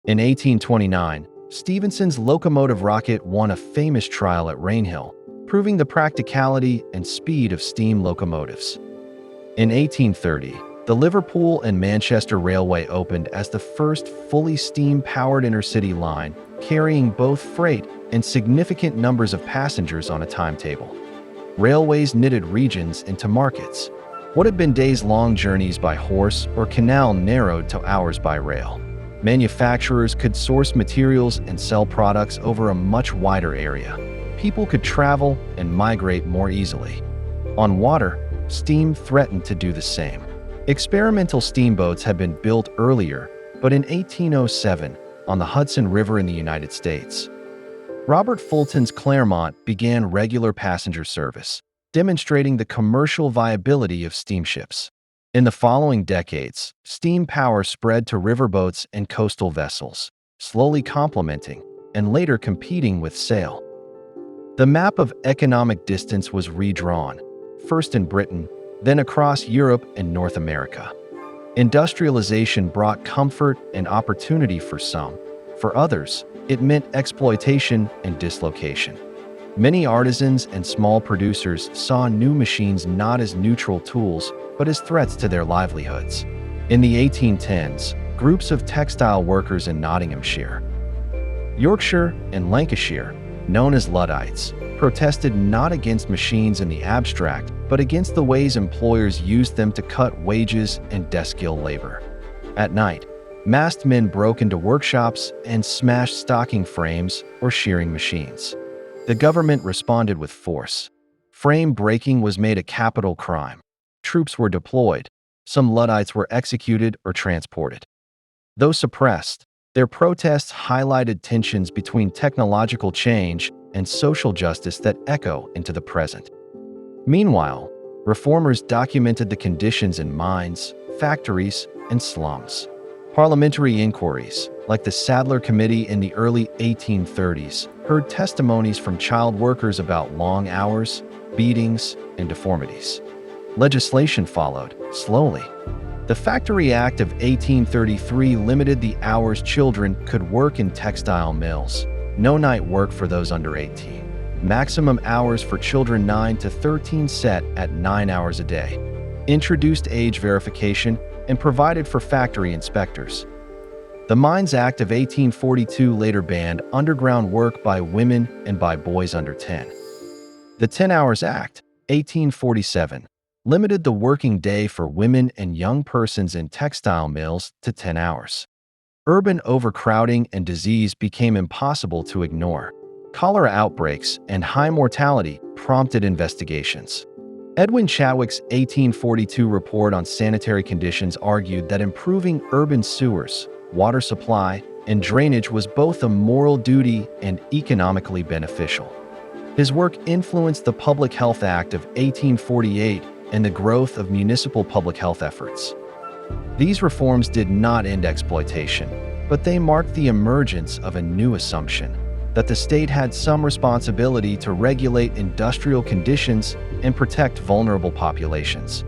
In 1829, Stephenson's locomotive rocket won a famous trial at Rainhill, proving the practicality and speed of steam locomotives. In 1830, the Liverpool and Manchester Railway opened as the first fully steam-powered intercity line, carrying both freight and significant numbers of passengers on a timetable. Railways knitted regions into markets. What had been days-long journeys by horse or canal narrowed to hours by rail. Manufacturers could source materials and sell products over a much wider area. People could travel and migrate more easily. On water, steam threatened to do the same. Experimental steamboats had been built earlier, but in 1807, on the Hudson River in the United States. Robert Fulton's Claremont began regular passenger service, demonstrating the commercial viability of steamships. In the following decades, steam power spread to riverboats and coastal vessels, slowly complementing and later competing with sail. The map of economic distance was redrawn, first in Britain, then across Europe and North America. Industrialization brought comfort and opportunity for some. For others, it meant exploitation and dislocation. Many artisans and small producers saw new machines not as neutral tools, but as threats to their livelihoods. In the 1810s, groups of textile workers in Nottinghamshire, Yorkshire, and Lancashire, known as Luddites, protested not against machines in the abstract, but against the ways employers used them to cut wages and desk-skill labor. At night, masked men broke into workshops and smashed stocking frames or shearing machines. The government responded with force. Frame breaking was made a capital crime. Troops were deployed. Some Luddites were executed or transported. Though suppressed, their protests highlighted tensions between technological change and social justice that echo into the present. Meanwhile, reformers documented the conditions in mines, factories, and slums. Parliamentary inquiries, like the Sadler Committee in the early 1830s, heard testimonies from child workers about long hours, beatings, and deformities. Legislation followed, slowly. The Factory Act of 1833 limited the hours children could work in textile mills. No night work for those under 18. Maximum hours for children 9 to 13 set at 9 hours a day. Introduced age verification and provided for factory inspectors. The Mines Act of 1842 later banned underground work by women and by boys under 10. The 10 Hours Act, 1847, limited the working day for women and young persons in textile mills to 10 hours. Urban overcrowding and disease became impossible to ignore. Cholera outbreaks and high mortality prompted investigations. Edwin Chadwick's 1842 report on sanitary conditions argued that improving urban sewers, water supply, and drainage was both a moral duty and economically beneficial. His work influenced the Public Health Act of 1848 and the growth of municipal public health efforts. These reforms did not end exploitation, but they marked the emergence of a new assumption that the state had some responsibility to regulate industrial conditions and protect vulnerable populations.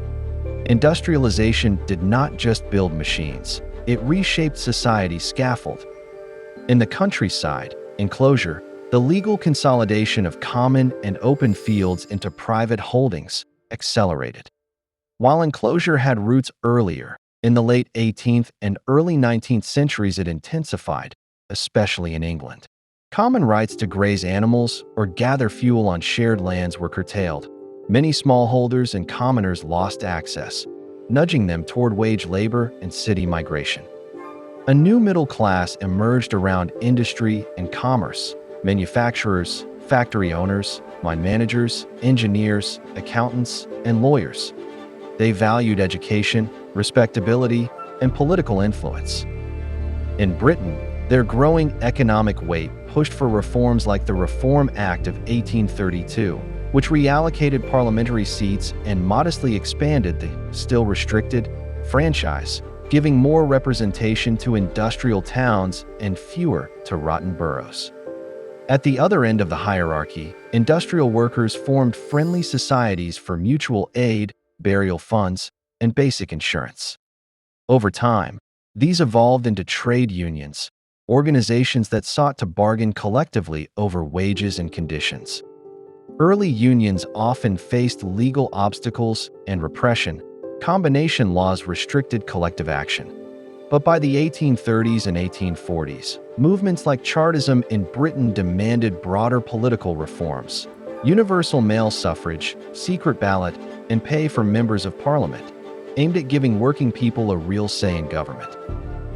Industrialization did not just build machines, it reshaped society's scaffold. In the countryside, enclosure, the legal consolidation of common and open fields into private holdings accelerated. While enclosure had roots earlier, in the late 18th and early 19th centuries it intensified, especially in England. Common rights to graze animals or gather fuel on shared lands were curtailed. Many smallholders and commoners lost access, nudging them toward wage labor and city migration. A new middle class emerged around industry and commerce: manufacturers, factory owners, mine managers, engineers, accountants, and lawyers. They valued education, respectability, and political influence. In Britain, their growing economic weight pushed for reforms like the Reform Act of 1832, which reallocated parliamentary seats and modestly expanded the, still restricted, franchise, giving more representation to industrial towns and fewer to rotten boroughs. At the other end of the hierarchy, industrial workers formed friendly societies for mutual aid, burial funds, and basic insurance. Over time, these evolved into trade unions, organizations that sought to bargain collectively over wages and conditions. Early unions often faced legal obstacles and repression. Combination laws restricted collective action. But by the 1830s and 1840s, movements like Chartism in Britain demanded broader political reforms. Universal male suffrage, secret ballot, and pay for members of parliament, aimed at giving working people a real say in government.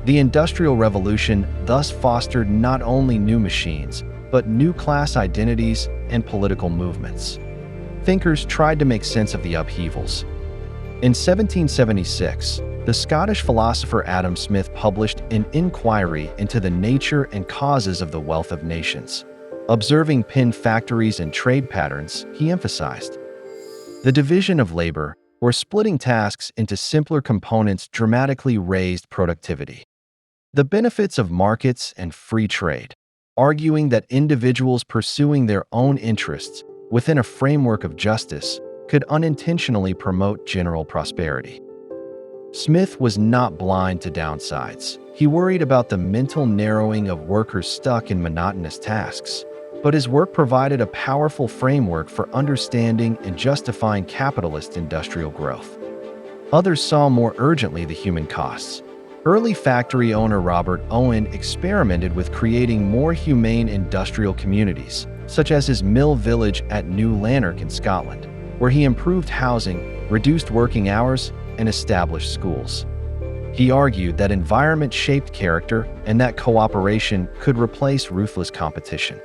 The Industrial Revolution thus fostered not only new machines, but new class identities and political movements. Thinkers tried to make sense of the upheavals. In 1776, the Scottish philosopher Adam Smith published an inquiry into the nature and causes of the wealth of nations. Observing pin factories and trade patterns, he emphasized the division of labor, or splitting tasks into simpler components, dramatically raised productivity. The benefits of markets and free trade, arguing that individuals pursuing their own interests within a framework of justice could unintentionally promote general prosperity. Smith was not blind to downsides. He worried about the mental narrowing of workers stuck in monotonous tasks, but his work provided a powerful framework for understanding and justifying capitalist industrial growth. Others saw more urgently the human costs. Early factory owner Robert Owen experimented with creating more humane industrial communities, such as his mill village at New Lanark in Scotland, where he improved housing, reduced working hours, and established schools. He argued that environment shaped character and that cooperation could replace ruthless competition.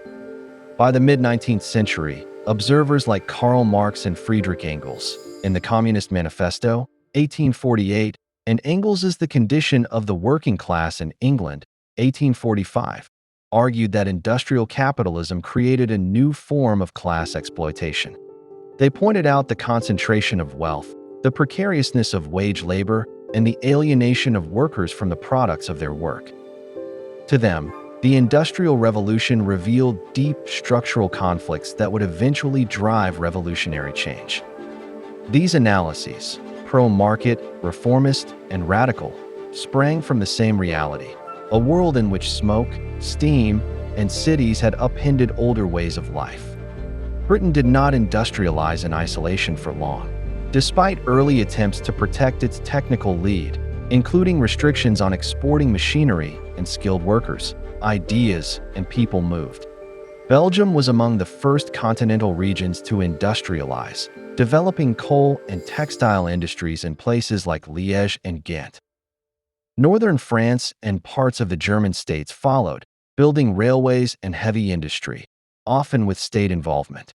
By the mid-19th century, observers like Karl Marx and Friedrich Engels, in the Communist Manifesto, 1848, and Engels' The Condition of the Working Class in England, 1845, argued that industrial capitalism created a new form of class exploitation. They pointed out the concentration of wealth, the precariousness of wage labor, and the alienation of workers from the products of their work. To them, the Industrial Revolution revealed deep structural conflicts that would eventually drive revolutionary change. These analyses, pro-market, reformist, and radical, sprang from the same reality, a world in which smoke, steam, and cities had upended older ways of life. Britain did not industrialize in isolation for long. Despite early attempts to protect its technical lead, including restrictions on exporting machinery and skilled workers, ideas and people moved. Belgium was among the first continental regions to industrialize, developing coal and textile industries in places like Liège and Ghent. Northern France and parts of the German states followed, building railways and heavy industry, often with state involvement.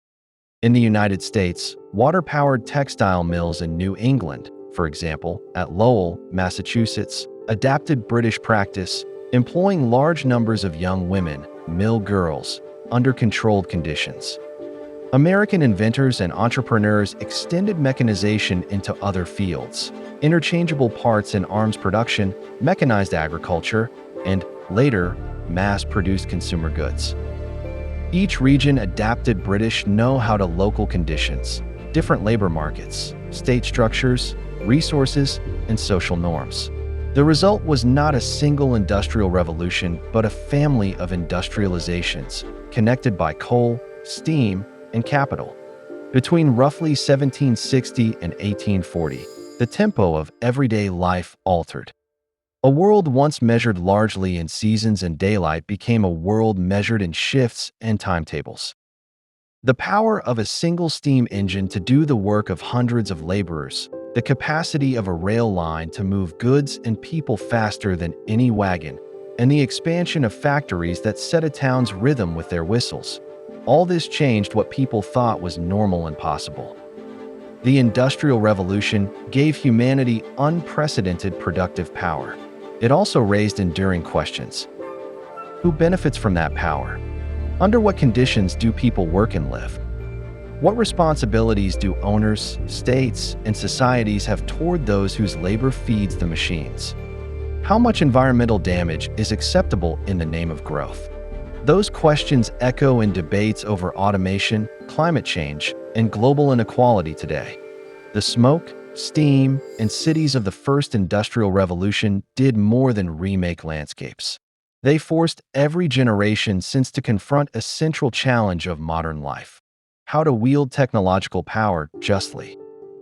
In the United States, water-powered textile mills in New England, for example, at Lowell, Massachusetts, adapted British practice, employing large numbers of young women, mill girls, under controlled conditions. American inventors and entrepreneurs extended mechanization into other fields, interchangeable parts in arms production, mechanized agriculture, and, later, mass-produced consumer goods. Each region adapted British know-how to local conditions, different labor markets, state structures, resources, and social norms. The result was not a single industrial revolution, but a family of industrializations, connected by coal, steam, and capital. Between roughly 1760 and 1840, the tempo of everyday life altered. A world once measured largely in seasons and daylight became a world measured in shifts and timetables. The power of a single steam engine to do the work of hundreds of laborers, the capacity of a rail line to move goods and people faster than any wagon, and the expansion of factories that set a town's rhythm with their whistles. All this changed what people thought was normal and possible. The Industrial Revolution gave humanity unprecedented productive power. It also raised enduring questions. Who benefits from that power? Under what conditions do people work and live? What responsibilities do owners, states, and societies have toward those whose labor feeds the machines? How much environmental damage is acceptable in the name of growth? Those questions echo in debates over automation, climate change, and global inequality today. The smoke, steam, and cities of the first industrial revolution did more than remake landscapes. They forced every generation since to confront a central challenge of modern life: how to wield technological power justly.